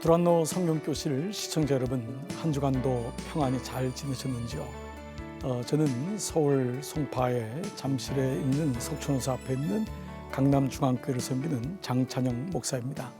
두란노 성경교실 시청자 여러분, 한 주간도 평안히 잘 지내셨는지요? 저는 서울 송파의 잠실에 있는 석촌호수 앞에 있는 강남중앙교회를 섬기는 장찬영 목사입니다.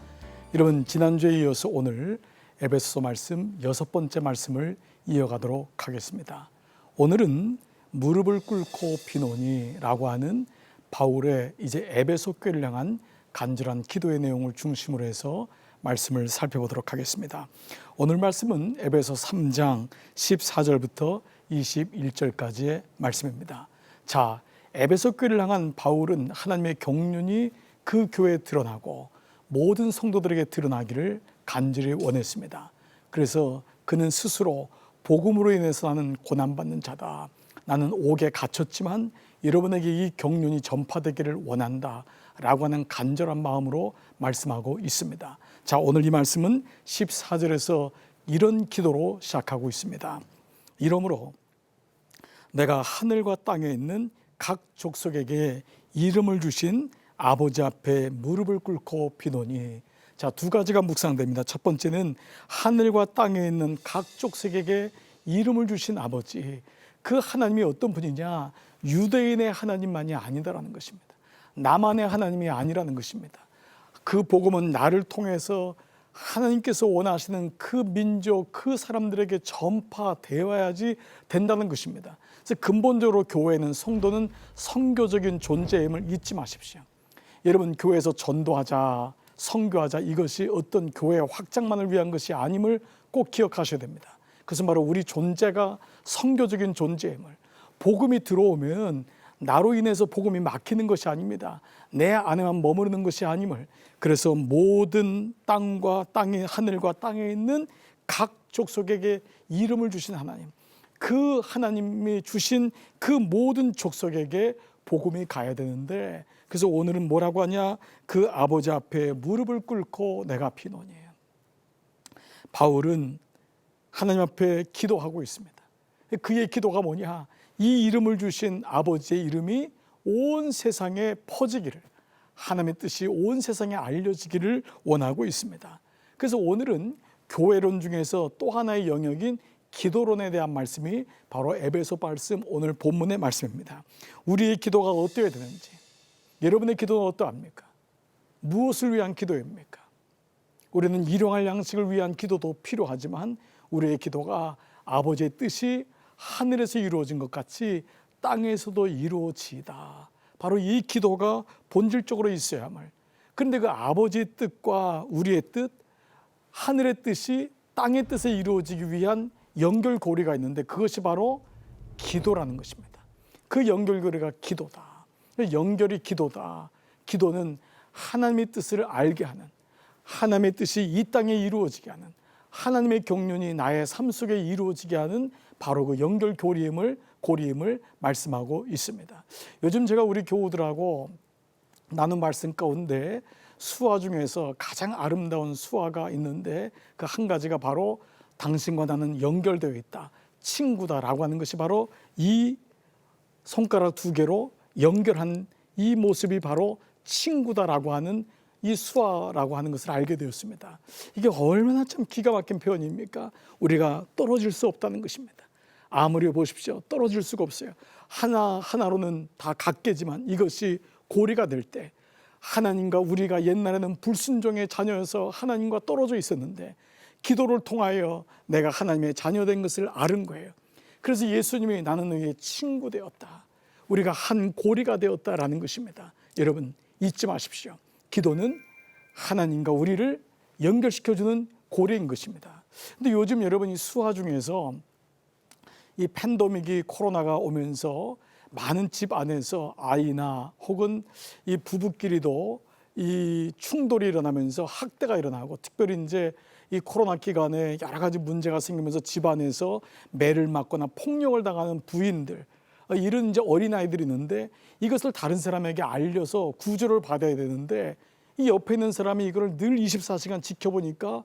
여러분, 지난주에 이어서 오늘 에베소서 말씀 6번째 말씀을 이어가도록 하겠습니다. 오늘은 무릎을 꿇고 비노니라고 하는 바울의 이제 에베소 교회를 향한 간절한 기도의 내용을 중심으로 해서 말씀을 살펴보도록 하겠습니다. 오늘 말씀은 에베소 3장 14절부터 21절까지의 말씀입니다. 자, 에베소 교회를 향한 바울은 하나님의 경륜이 그 교회에 드러나고 모든 성도들에게 드러나기를 간절히 원했습니다. 그래서 그는 스스로 복음으로 인해서 나는 고난받는 자다, 나는 옥에 갇혔지만 여러분에게 이 경륜이 전파되기를 원한다 라고 하는 간절한 마음으로 말씀하고 있습니다. 자, 오늘 이 말씀은 14절에서 이런 기도로 시작하고 있습니다. 이러므로 내가 하늘과 땅에 있는 각 족속에게 이름을 주신 아버지 앞에 무릎을 꿇고 비노니. 자, 두 가지가 묵상됩니다. 첫 번째는 하늘과 땅에 있는 각 족속에게 이름을 주신 아버지, 그 하나님이 어떤 분이냐? 유대인의 하나님만이 아니다라는 것입니다. 나만의 하나님이 아니라는 것입니다. 그 복음은 나를 통해서 하나님께서 원하시는 그 민족, 그 사람들에게 전파되어야지 된다는 것입니다. 그래서 근본적으로 교회는, 성도는 선교적인 존재임을 잊지 마십시오. 여러분, 교회에서 전도하자, 선교하자, 이것이 어떤 교회의 확장만을 위한 것이 아님을 꼭 기억하셔야 됩니다. 그것은 바로 우리 존재가 선교적인 존재임을, 복음이 들어오면 나로 인해서 복음이 막히는 것이 아닙니다. 내 안에만 머무르는 것이 아님을, 그래서 모든 땅과 땅에, 하늘과 땅에 있는 각 족속에게 이름을 주신 하나님, 그 하나님이 주신 그 모든 족속에게 복음이 가야 되는데, 그래서 오늘은 뭐라고 하냐? 그 아버지 앞에 무릎을 꿇고 내가 비노니에요. 바울은 하나님 앞에 기도하고 있습니다. 그의 기도가 뭐냐? 이 이름을 주신 아버지의 이름이 온 세상에 퍼지기를, 하나님의 뜻이 온 세상에 알려지기를 원하고 있습니다. 그래서 오늘은 교회론 중에서 또 하나의 영역인 기도론에 대한 말씀이 바로 에베소 말씀, 오늘 본문의 말씀입니다. 우리의 기도가 어떠해야 되는지, 여러분의 기도는 어떠합니까? 무엇을 위한 기도입니까? 우리는 일용할 양식을 위한 기도도 필요하지만 우리의 기도가 아버지의 뜻이 하늘에서 이루어진 것 같이 땅에서도 이루어지다. 바로 이 기도가 본질적으로 있어야 함을. 그런데 그 아버지의 뜻과 우리의 뜻, 하늘의 뜻이 땅의 뜻에 이루어지기 위한 연결고리가 있는데, 그것이 바로 기도라는 것입니다. 그 연결고리가 기도다. 연결이 기도다. 기도는 하나님의 뜻을 알게 하는, 하나님의 뜻이 이 땅에 이루어지게 하는, 하나님의 경륜이 나의 삶 속에 이루어지게 하는 바로 그 연결고리임을 말씀하고 있습니다. 요즘 제가 우리 교우들하고 나눈 말씀 가운데 수화 중에서 가장 아름다운 수화가 있는데, 그 한 가지가 바로 당신과 나는 연결되어 있다, 친구다라고 하는 것이 바로 이 손가락 두 개로 연결한 이 모습이 바로 친구다라고 하는 이 수화라고 하는 것을 알게 되었습니다. 이게 얼마나 참 기가 막힌 표현입니까? 우리가 떨어질 수 없다는 것입니다. 아무리 보십시오, 떨어질 수가 없어요. 하나로는 다 같겠지만 이것이 고리가 될 때, 하나님과 우리가 옛날에는 불순종의 자녀여서 하나님과 떨어져 있었는데 기도를 통하여 내가 하나님의 자녀된 것을 아는 거예요. 그래서 예수님이 나는 너희의 친구 되었다, 우리가 한 고리가 되었다라는 것입니다. 여러분, 잊지 마십시오. 기도는 하나님과 우리를 연결시켜주는 고리인 것입니다. 근데 요즘 여러분이 수화 중에서 이 팬데믹이, 코로나가 오면서 많은 집 안에서 아이나 혹은 이 부부끼리도 이 충돌이 일어나면서 학대가 일어나고, 특별히 이제 이 코로나 기간에 여러 가지 문제가 생기면서 집안에서 매를 맞거나 폭력을 당하는 부인들, 이런 이제 어린아이들이 있는데, 이것을 다른 사람에게 알려서 구조를 받아야 되는데, 이 옆에 있는 사람이 이걸 늘 24시간 지켜보니까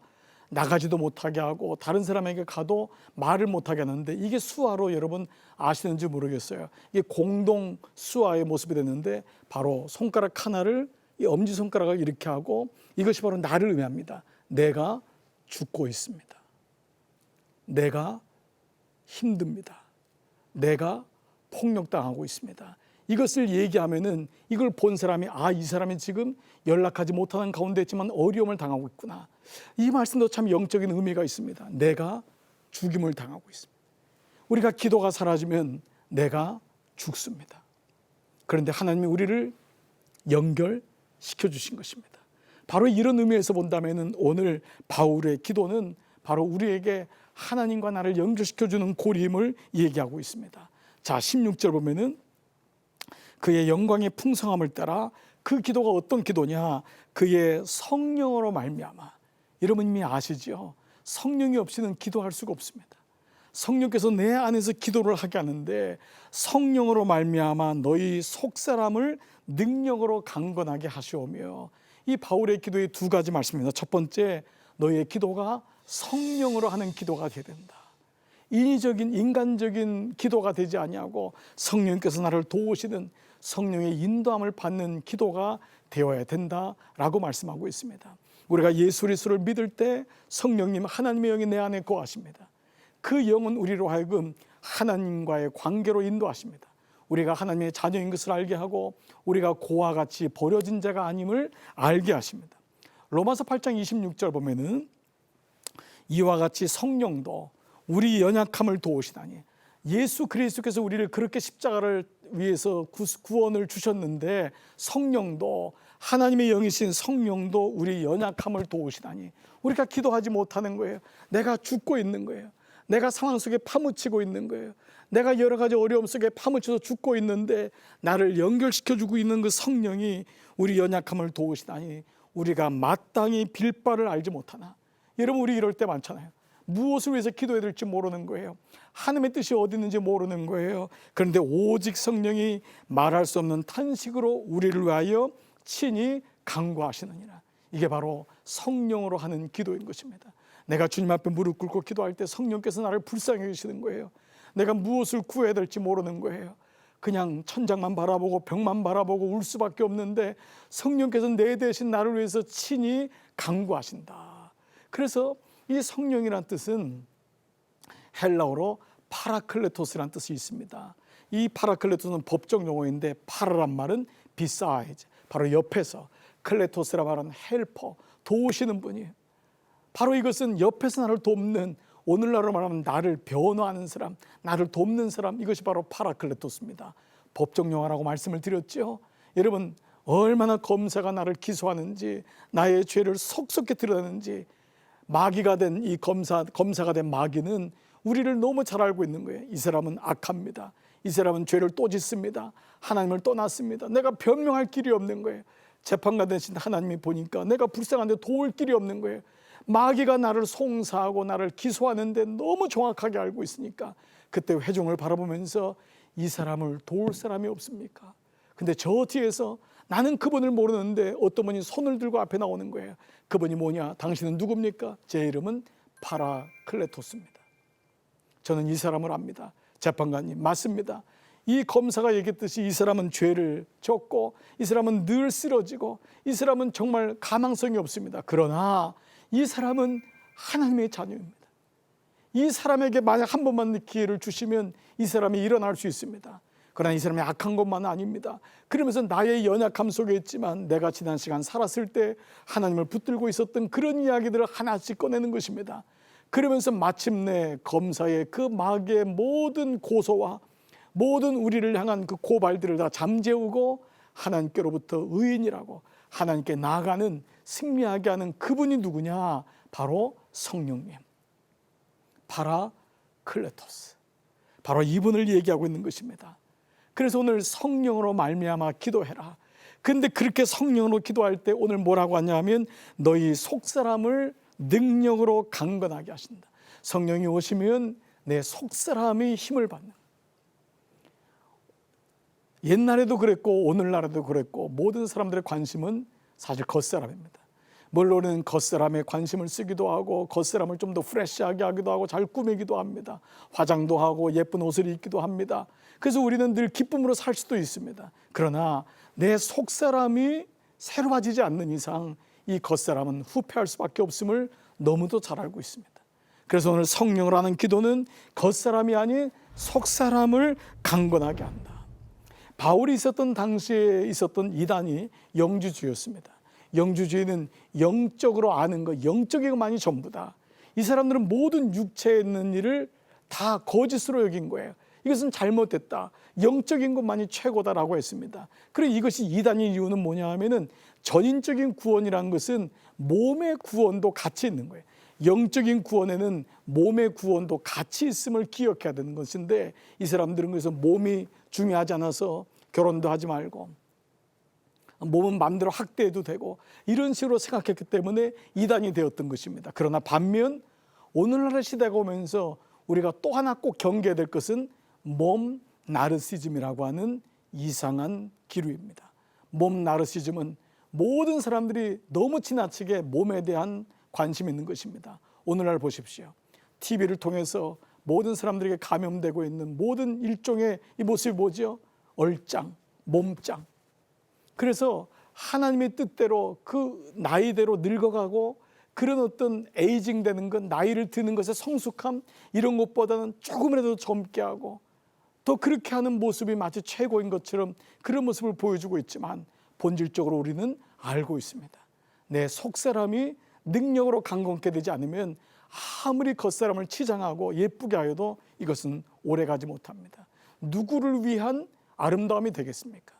나가지도 못하게 하고 다른 사람에게 가도 말을 못하게 하는데, 이게 수화로 여러분 아시는지 모르겠어요. 이게 공동 수화의 모습이 됐는데, 바로 손가락 하나를, 이 엄지손가락을 이렇게 하고, 이것이 바로 나를 의미합니다. 내가 죽고 있습니다. 내가 힘듭니다. 내가 폭력당하고 있습니다. 이것을 얘기하면은 이걸 본 사람이 이 사람이 지금 연락하지 못하는 가운데 있지만 어려움을 당하고 있구나. 이 말씀도 참 영적인 의미가 있습니다. 내가 죽임을 당하고 있습니다. 우리가 기도가 사라지면 내가 죽습니다. 그런데 하나님이 우리를 연결시켜 주신 것입니다. 바로 이런 의미에서 본다면은 오늘 바울의 기도는 바로 우리에게 하나님과 나를 연결시켜 주는 고리임을 얘기하고 있습니다. 자, 16절 보면은 그의 영광의 풍성함을 따라 그 기도가 어떤 기도냐? 그의 성령으로 말미암아. 여러분 이미 아시죠? 성령이 없이는 기도할 수가 없습니다. 성령께서 내 안에서 기도를 하게 하는데 성령으로 말미암아 너희 속사람을 능력으로 강건하게 하시오며. 이 바울의 기도의 두 가지 말씀입니다. 첫 번째, 너희의 기도가 성령으로 하는 기도가 되어야 된다. 인위적인 인간적인 기도가 되지 아니하고 성령께서 나를 도우시는 성령의 인도함을 받는 기도가 되어야 된다라고 말씀하고 있습니다. 우리가 예수 그리스도를 믿을 때 성령님 하나님의 영이 내 안에 거하십니다. 그 영은 우리로 하여금 하나님과의 관계로 인도하십니다. 우리가 하나님의 자녀인 것을 알게 하고 우리가 고와 같이 버려진 자가 아님을 알게 하십니다. 로마서 8장 26절 보면은 이와 같이 성령도 우리 연약함을 도우시다니. 예수 그리스도께서 우리를 그렇게 십자가를 위해서 구원을 주셨는데 성령도 하나님의 영이신 성령도 우리 연약함을 도우시다니. 우리가 기도하지 못하는 거예요. 내가 죽고 있는 거예요. 내가 상황 속에 파묻히고 있는 거예요. 내가 여러 가지 어려움 속에 파묻혀서 죽고 있는데 나를 연결시켜주고 있는 그 성령이 우리 연약함을 도우시다니. 우리가 마땅히 빌 바를 알지 못하나. 여러분 우리 이럴 때 많잖아요. 무엇을 위해서 기도해야 될지 모르는 거예요. 하나님의 뜻이 어디 있는지 모르는 거예요. 그런데 오직 성령이 말할 수 없는 탄식으로 우리를 위하여 친히 간구하시느니라. 이게 바로 성령으로 하는 기도인 것입니다. 내가 주님 앞에 무릎 꿇고 기도할 때 성령께서 나를 불쌍히 여기시는 거예요. 내가 무엇을 구해야 될지 모르는 거예요. 그냥 천장만 바라보고 벽만 바라보고 울 수밖에 없는데 성령께서 내 대신 나를 위해서 친히 간구하신다. 그래서 이 성령이란 뜻은 헬라어로 파라클레토스란 뜻이 있습니다. 이 파라클레토스는 법적 용어인데 파라란 말은 비사이즈, 바로 옆에서, 클레토스란 말은 헬퍼, 도우시는 분이에요. 바로 이것은 옆에서 나를 돕는, 오늘날로 말하면 나를 변호하는 사람, 나를 돕는 사람, 이것이 바로 파라클레토스입니다. 법적 용어라고 말씀을 드렸죠. 여러분 얼마나 검사가 나를 기소하는지, 나의 죄를 속속히 드러내는지, 마귀가 된 이 검사가 된 마귀는 우리를 너무 잘 알고 있는 거예요. 이 사람은 악합니다. 이 사람은 죄를 또 짓습니다. 하나님을 떠났습니다. 내가 변명할 길이 없는 거예요. 재판관 되신 하나님이 보니까 내가 불쌍한데 도울 길이 없는 거예요. 마귀가 나를 송사하고 나를 기소하는데 너무 정확하게 알고 있으니까 그때 회중을 바라보면서 이 사람을 도울 사람이 없습니까? 근데 저 뒤에서 나는 그분을 모르는데 어떤 분이 손을 들고 앞에 나오는 거예요. 그분이 뭐냐? 당신은 누굽니까? 제 이름은 파라클레토스입니다. 저는 이 사람을 압니다. 재판관님, 맞습니다. 이 검사가 얘기했듯이 이 사람은 죄를 졌고 이 사람은 늘 쓰러지고 이 사람은 정말 가망성이 없습니다. 그러나 이 사람은 하나님의 자녀입니다. 이 사람에게 만약 한 번만 기회를 주시면 이 사람이 일어날 수 있습니다. 그러나 이 사람이 악한 것만은 아닙니다. 그러면서 나의 연약함 속에 있지만 내가 지난 시간 살았을 때 하나님을 붙들고 있었던 그런 이야기들을 하나씩 꺼내는 것입니다. 그러면서 마침내 검사의 그 마귀의 모든 고소와 모든 우리를 향한 그 고발들을 다 잠재우고 하나님께로부터 의인이라고 하나님께 나아가는, 승리하게 하는 그분이 누구냐? 바로 성령님, 파라클레토스, 바로 이분을 얘기하고 있는 것입니다. 그래서 오늘 성령으로 말미암아 기도해라. 근데 그렇게 성령으로 기도할 때 오늘 뭐라고 하냐면 너희 속사람을 능력으로 강건하게 하신다. 성령이 오시면 내 속사람이 힘을 받는. 옛날에도 그랬고 오늘날에도 그랬고 모든 사람들의 관심은 사실 겉사람입니다. 물론은 겉사람에 관심을 쓰기도 하고 겉사람을 좀 더 프레시하게 하기도 하고 잘 꾸미기도 합니다. 화장도 하고 예쁜 옷을 입기도 합니다. 그래서 우리는 늘 기쁨으로 살 수도 있습니다. 그러나 내 속사람이 새로워지지 않는 이상 이 겉사람은 후패할 수밖에 없음을 너무도 잘 알고 있습니다. 그래서 오늘 성령을 하는 기도는 겉사람이 아닌 속사람을 강건하게 한다. 바울이 있었던 당시에 있었던 이단이 영주주의였습니다. 영주주의는 영적으로 아는 것, 영적인 것만이 전부다. 이 사람들은 모든 육체에 있는 일을 다 거짓으로 여긴 거예요. 이것은 잘못됐다. 영적인 것만이 최고다라고 했습니다. 그리고 이것이 이단인 이유는 뭐냐 하면은 전인적인 구원이라는 것은 몸의 구원도 같이 있는 거예요. 영적인 구원에는 몸의 구원도 같이 있음을 기억해야 되는 것인데, 이 사람들은 그래서 몸이 중요하지 않아서 결혼도 하지 말고 몸은 마음대로 학대해도 되고 이런 식으로 생각했기 때문에 이단이 되었던 것입니다. 그러나 반면 오늘날의 시대가 오면서 우리가 또 하나 꼭 경계해야 될 것은 몸 나르시즘이라고 하는 이상한 기류입니다. 몸 나르시즘은 모든 사람들이 너무 지나치게 몸에 대한 관심이 있는 것입니다. 오늘날 보십시오. TV를 통해서 모든 사람들에게 감염되고 있는 모든 일종의 이 모습이 뭐죠? 얼짱, 몸짱. 그래서 하나님의 뜻대로 그 나이대로 늙어가고 그런 어떤 에이징 되는 것, 나이를 드는 것의 성숙함, 이런 것보다는 조금이라도 젊게 하고 더 그렇게 하는 모습이 마치 최고인 것처럼 그런 모습을 보여주고 있지만, 본질적으로 우리는 알고 있습니다. 내 속사람이 능력으로 강건케 되지 않으면 아무리 겉사람을 치장하고 예쁘게 하여도 이것은 오래가지 못합니다. 누구를 위한 아름다움이 되겠습니까?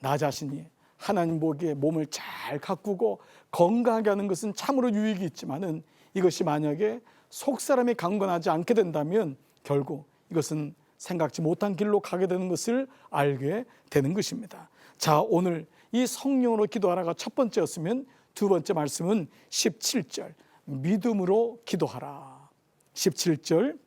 나 자신이 하나님 보기에 몸을 잘 가꾸고 건강하게 하는 것은 참으로 유익이 있지만은, 이것이 만약에 속사람이 강건하지 않게 된다면 결국 이것은 생각지 못한 길로 가게 되는 것을 알게 되는 것입니다. 자, 오늘 이 성령으로 기도하라가 첫 번째였으면, 두 번째 말씀은 17절 믿음으로 기도하라. 17절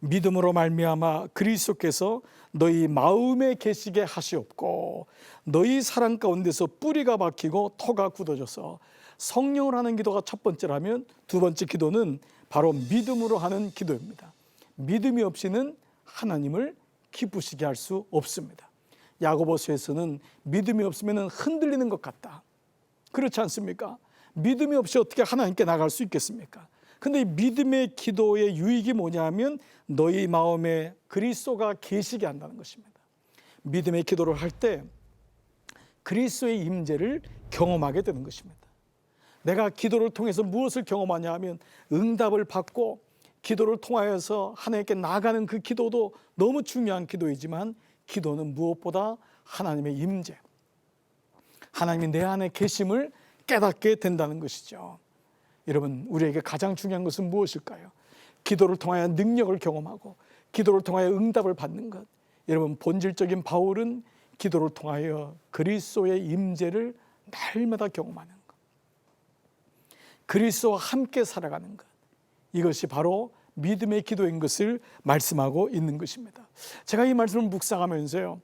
믿음으로 말미암아 그리스도께서 너희 마음에 계시게 하시옵고 너희 사랑 가운데서 뿌리가 박히고 터가 굳어져서. 성령을 하는 기도가 첫 번째라면 두 번째 기도는 바로 믿음으로 하는 기도입니다. 믿음이 없이는 하나님을 기쁘시게 할 수 없습니다. 야고보서에서는 믿음이 없으면 흔들리는 것 같다, 그렇지 않습니까? 믿음이 없이 어떻게 하나님께 나갈 수 있겠습니까? 근데 이 믿음의 기도의 유익이 뭐냐면 너희 마음에 그리스도가 계시게 한다는 것입니다. 믿음의 기도를 할 때 그리스도의 임재를 경험하게 되는 것입니다. 내가 기도를 통해서 무엇을 경험하냐 하면 응답을 받고 기도를 통하여서 하나님께 나가는 그 기도도 너무 중요한 기도이지만, 기도는 무엇보다 하나님의 임재, 하나님이 내 안에 계심을 깨닫게 된다는 것이죠. 여러분, 우리에게 가장 중요한 것은 무엇일까요? 기도를 통하여 능력을 경험하고 기도를 통하여 응답을 받는 것. 여러분, 본질적인 바울은 기도를 통하여 그리스도의 임재를 날마다 경험하는 것, 그리스도와 함께 살아가는 것, 이것이 바로 믿음의 기도인 것을 말씀하고 있는 것입니다. 제가 이 말씀을 묵상하면서요,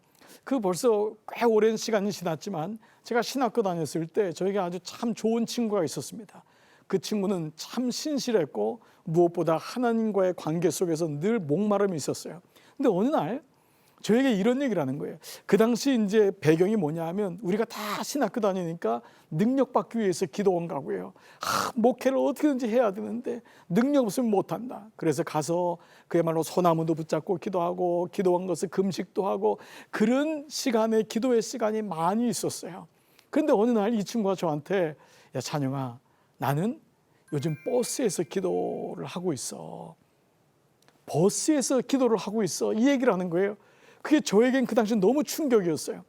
벌써 꽤 오랜 시간이 지났지만 제가 신학교 다녔을 때 저에게 아주 참 좋은 친구가 있었습니다. 그 친구는 참 신실했고 무엇보다 하나님과의 관계 속에서 늘 목마름이 있었어요. 근데 어느 날 저에게 이런 얘기를 하는 거예요. 그 당시 이제 배경이 뭐냐 하면 우리가 다 신학교 다니니까 능력 받기 위해서 기도원 가고요. 목회를 어떻게든지 해야 되는데 능력 없으면 못한다. 그래서 가서 그야말로 소나무도 붙잡고 기도하고 기도원 가서 금식도 하고 그런 시간에 기도의 시간이 많이 있었어요. 그런데 어느 날 이 친구가 저한테, 야 찬영아, 나는 요즘 버스에서 기도를 하고 있어. 버스에서 기도를 하고 있어. 이 얘기를 하는 거예요. 그게 저에겐 그 당시 너무 충격이었어요.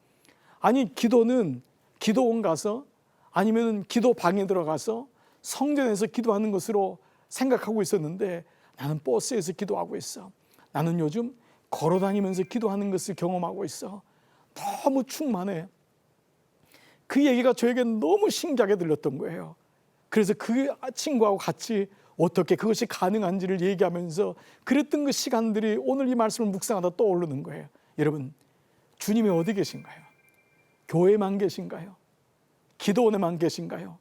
아니, 기도는 기도원 가서 아니면 기도방에 들어가서 성전에서 기도하는 것으로 생각하고 있었는데 나는 버스에서 기도하고 있어. 나는 요즘 걸어다니면서 기도하는 것을 경험하고 있어. 너무 충만해. 그 얘기가 저에겐 너무 신기하게 들렸던 거예요. 그래서 그 친구하고 같이 어떻게 그것이 가능한지를 얘기하면서 그랬던 그 시간들이 오늘 이 말씀을 묵상하다 떠오르는 거예요. 여러분, 주님이 어디 계신가요? 교회만 계신가요? 기도원에만 계신가요?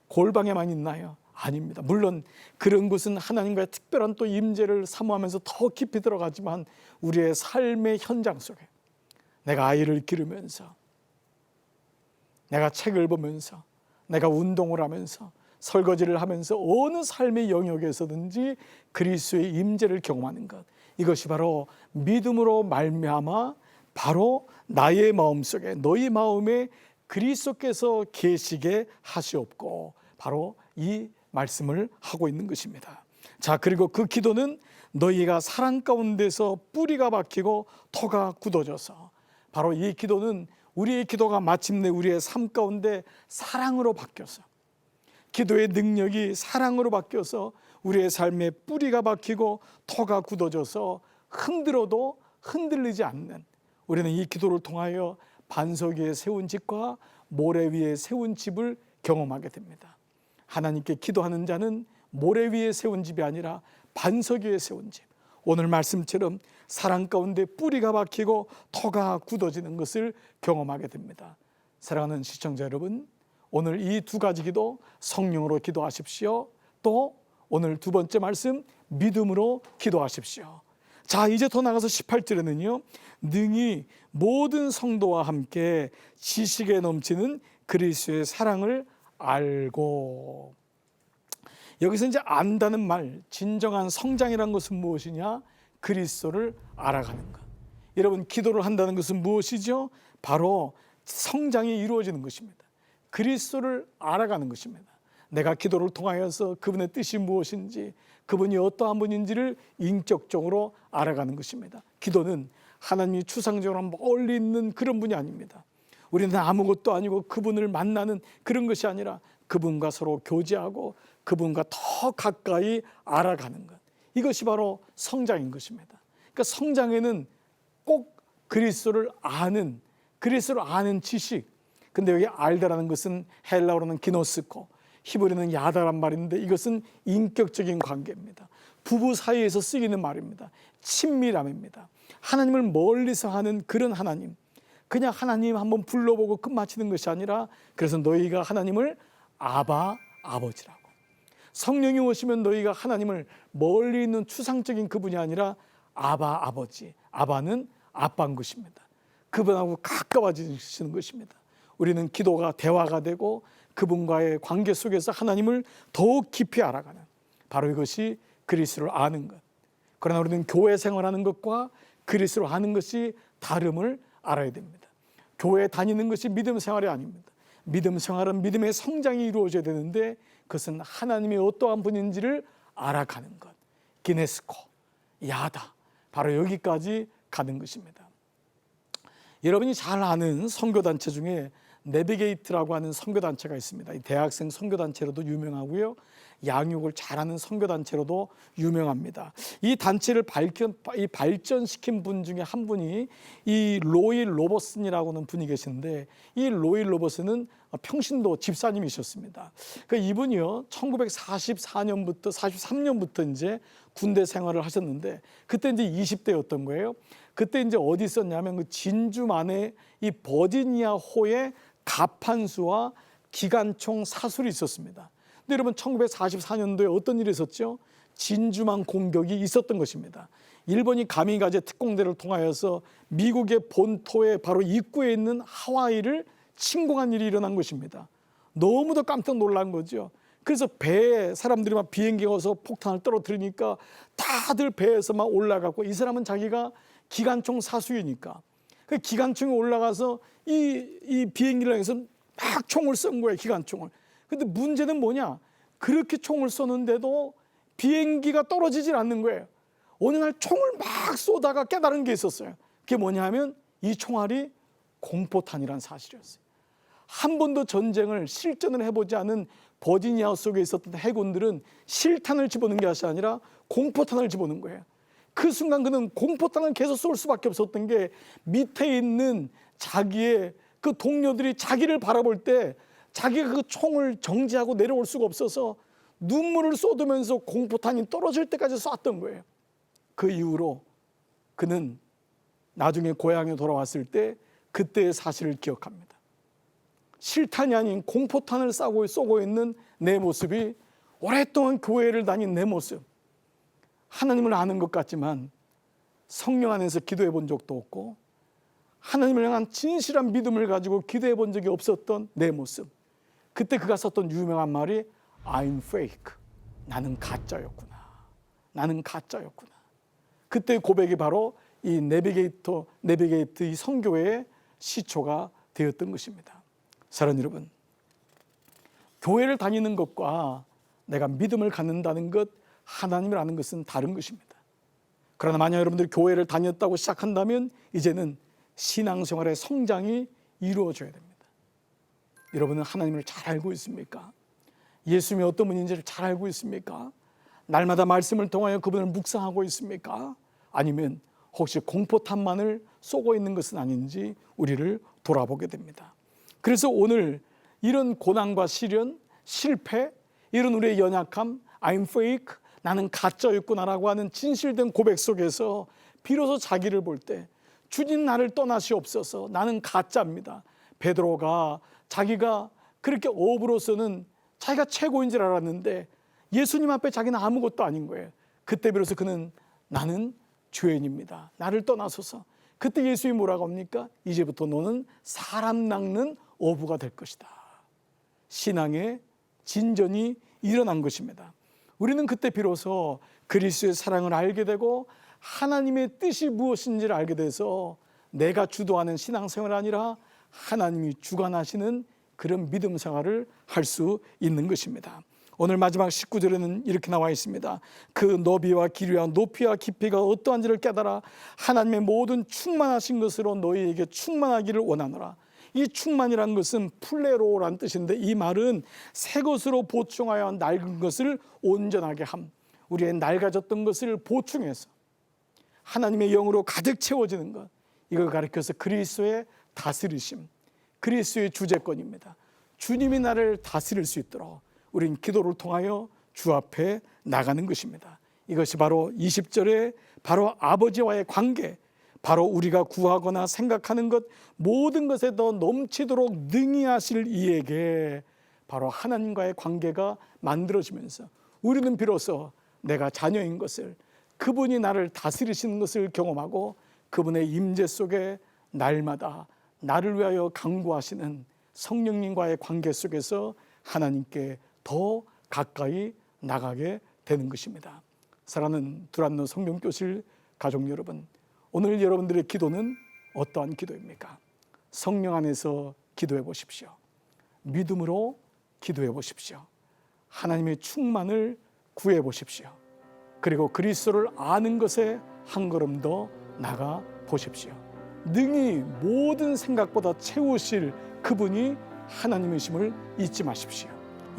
골방에만 있나요? 아닙니다. 물론 그런 곳은 하나님과의 특별한 또 임재를 사모하면서 더 깊이 들어가지만 우리의 삶의 현장 속에 내가 아이를 기르면서, 내가 책을 보면서, 내가 운동을 하면서, 설거지를 하면서 어느 삶의 영역에서든지 그리스도의 임재를 경험하는 것, 이것이 바로 믿음으로 말미암아 바로 나의 마음속에 너희 마음에 그리스도께서 계시게 하시옵고, 바로 이 말씀을 하고 있는 것입니다. 자, 그리고 그 기도는 너희가 사랑 가운데서 뿌리가 박히고 터가 굳어져서, 바로 이 기도는 우리의 기도가 마침내 우리의 삶 가운데 사랑으로 바뀌어서, 기도의 능력이 사랑으로 바뀌어서 우리의 삶에 뿌리가 박히고 터가 굳어져서 흔들어도 흔들리지 않는, 우리는 이 기도를 통하여 반석 위에 세운 집과 모래 위에 세운 집을 경험하게 됩니다. 하나님께 기도하는 자는 모래 위에 세운 집이 아니라 반석 위에 세운 집, 오늘 말씀처럼 사랑 가운데 뿌리가 박히고 터가 굳어지는 것을 경험하게 됩니다. 사랑하는 시청자 여러분, 오늘 이 두 가지 기도 성령으로 기도하십시오. 또 오늘 두 번째 말씀 믿음으로 기도하십시오. 자, 이제 더 나가서 18절에는요, 능히 모든 성도와 함께 지식에 넘치는 그리스도의 사랑을 알고. 여기서 이제 안다는 말, 진정한 성장이라는 것은 무엇이냐? 그리스도를 알아가는 것. 여러분, 기도를 한다는 것은 무엇이죠? 바로 성장이 이루어지는 것입니다. 그리스도를 알아가는 것입니다. 내가 기도를 통하여서 그분의 뜻이 무엇인지, 그분이 어떠한 분인지를 인격적으로 알아가는 것입니다. 기도는 하나님이 추상적으로 멀리 있는 그런 분이 아닙니다. 우리는 아무것도 아니고 그분을 만나는 그런 것이 아니라 그분과 서로 교제하고 그분과 더 가까이 알아가는 것, 이것이 바로 성장인 것입니다. 그러니까 성장에는 꼭 그리스도를 아는 지식, 근데 여기 알다라는 것은 헬라어로는 기노스코, 히브리는 야다란 말인데 이것은 인격적인 관계입니다. 부부 사이에서 쓰이는 말입니다. 친밀함입니다. 하나님을 멀리서 하는 그런 하나님, 그냥 하나님 한번 불러보고 끝마치는 것이 아니라, 그래서 너희가 하나님을 아바, 아버지라고, 성령이 오시면 너희가 하나님을 멀리 있는 추상적인 그분이 아니라 아바, 아버지, 아바는 아빠인 것입니다. 그분하고 가까워지시는 것입니다. 우리는 기도가 대화가 되고 그분과의 관계 속에서 하나님을 더욱 깊이 알아가는, 바로 이것이 그리스도를 아는 것. 그러나 우리는 교회 생활하는 것과 그리스도를 아는 것이 다름을 알아야 됩니다. 교회 다니는 것이 믿음 생활이 아닙니다. 믿음 생활은 믿음의 성장이 이루어져야 되는데, 그것은 하나님이 어떠한 분인지를 알아가는 것, 기네스코, 야다, 바로 여기까지 가는 것입니다. 여러분이 잘 아는 선교단체 중에 내비게이트라고 하는 선교단체가 있습니다. 대학생 선교단체로도 유명하고요, 양육을 잘하는 선교단체로도 유명합니다. 이 단체를 발전시킨 분 중에 한 분이 이 로이 로버슨이라고 하는 분이 계신데, 이 로이 로버슨은 평신도 집사님이셨습니다. 이분이요, 1944년부터 43년부터 이제 군대 생활을 하셨는데, 그때 이제 20대였던 거예요. 그때 이제 어디 있었냐면 그 진주만에 이 버지니아호에 가판수와 기관총 사술이 있었습니다. 근데 여러분, 1944년도에 어떤 일이 있었죠? 진주만 공격이 있었던 것입니다. 일본이 가미가제 특공대를 통하여서 미국의 본토의 바로 입구에 있는 하와이를 침공한 일이 일어난 것입니다. 너무도 깜짝 놀란 거죠. 그래서 배에 사람들이 막 비행기가 와서 폭탄을 떨어뜨리니까 다들 배에서 막 올라가고, 이 사람은 자기가 기관총 사수이니까 그 기관총이 올라가서 이 비행기를 향해서 막 총을 쏜 거예요, 기관총을. 근데 문제는 뭐냐? 그렇게 총을 쏘는데도 비행기가 떨어지질 않는 거예요. 어느 날 총을 막 쏘다가 깨달은 게 있었어요. 그게 뭐냐 하면 이 총알이 공포탄이라는 사실이었어요. 한 번도 전쟁을 실전을 해보지 않은 버지니아 속에 있었던 해군들은 실탄을 집어넣는 것이 아니라 공포탄을 집어넣는 거예요. 그 순간 그는 공포탄을 계속 쏠 수밖에 없었던 게, 밑에 있는 자기의 그 동료들이 자기를 바라볼 때 자기가 그 총을 정지하고 내려올 수가 없어서 눈물을 쏟으면서 공포탄이 떨어질 때까지 쐈던 거예요. 그 이후로 그는 나중에 고향에 돌아왔을 때 그때의 사실을 기억합니다. 실탄이 아닌 공포탄을 쏘고 있는 내 모습이, 오랫동안 교회를 다닌 내 모습, 하나님을 아는 것 같지만 성령 안에서 기도해 본 적도 없고 하나님을 향한 진실한 믿음을 가지고 기도해 본 적이 없었던 내 모습. 그때 그가 썼던 유명한 말이 I'm fake. 나는 가짜였구나. 나는 가짜였구나. 그때 고백이 바로 이 내비게이터 이 선교회의 시초가 되었던 것입니다. 사랑하는 여러분, 교회를 다니는 것과 내가 믿음을 갖는다는 것, 하나님을 아는 것은 다른 것입니다. 그러나 만약 여러분들이 교회를 다녔다고 시작한다면 이제는 신앙생활의 성장이 이루어져야 됩니다. 여러분은 하나님을 잘 알고 있습니까? 예수님이 어떤 분인지를 잘 알고 있습니까? 날마다 말씀을 통하여 그분을 묵상하고 있습니까? 아니면 혹시 공포탄만을 쏘고 있는 것은 아닌지 우리를 돌아보게 됩니다. 그래서 오늘 이런 고난과 시련, 실패, 이런 우리의 연약함, I'm fake, 나는 가짜였구나라고 하는 진실된 고백 속에서 비로소 자기를 볼 때 주님 나를 떠나시옵소서, 나는 가짜입니다. 베드로가 자기가 그렇게 업으로서는 자기가 최고인 줄 알았는데 예수님 앞에 자기는 아무것도 아닌 거예요. 그때 비로소 그는 나는 죄인입니다. 나를 떠나소서. 그때 예수님이 뭐라고 합니까? 이제부터 너는 사람 낚는 어부가 될 것이다. 신앙의 진전이 일어난 것입니다. 우리는 그때 비로소 그리스도의 사랑을 알게 되고 하나님의 뜻이 무엇인지를 알게 돼서 내가 주도하는 신앙생활이 아니라 하나님이 주관하시는 그런 믿음 생활을 할 수 있는 것입니다. 오늘 마지막 19절에는 이렇게 나와 있습니다. 그 너비와 길이와 높이와 깊이가 어떠한지를 깨달아 하나님의 모든 충만하신 것으로 너희에게 충만하기를 원하노라. 이 충만이란 것은 플레로라는 뜻인데 이 말은 새 것으로 보충하여 낡은 것을 온전하게 함, 우리의 낡아졌던 것을 보충해서 하나님의 영으로 가득 채워지는 것, 이걸 가리켜서 그리스도의 다스리심, 그리스도의 주재권입니다. 주님이 나를 다스릴 수 있도록 우린 기도를 통하여 주 앞에 나가는 것입니다. 이것이 바로 20절에 바로 아버지와의 관계, 바로 우리가 구하거나 생각하는 것 모든 것에 더 넘치도록 능히 하실 이에게 바로 하나님과의 관계가 만들어지면서 우리는 비로소 내가 자녀인 것을, 그분이 나를 다스리시는 것을 경험하고 그분의 임재 속에 날마다 나를 위하여 간구하시는 성령님과의 관계 속에서 하나님께 더 가까이 나가게 되는 것입니다. 사랑하는 두란노 성경교실 가족 여러분, 오늘 여러분들의 기도는 어떠한 기도입니까? 성령 안에서 기도해 보십시오. 믿음으로 기도해 보십시오. 하나님의 충만을 구해 보십시오. 그리고 그리스도를 아는 것에 한 걸음 더 나가 보십시오. 능히 모든 생각보다 채우실 그분이 하나님이심을 잊지 마십시오.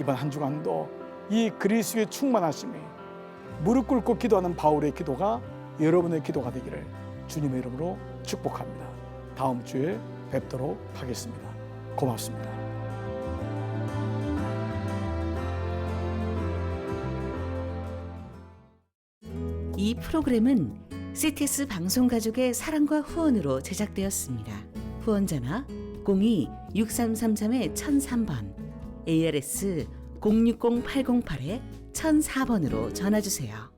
이번 한 주간도 이 그리스도의 충만하심이 무릎 꿇고 기도하는 바울의 기도가 여러분의 기도가 되기를 주님의 이름으로 축복합니다. 다음 주에 뵙도록 하겠습니다. 고맙습니다. 이 프로그램은 CTS 방송가족의 사랑과 후원으로 제작되었습니다. 후원전화 02-6333-1003번, ARS 060-808-1004번으로 전화주세요.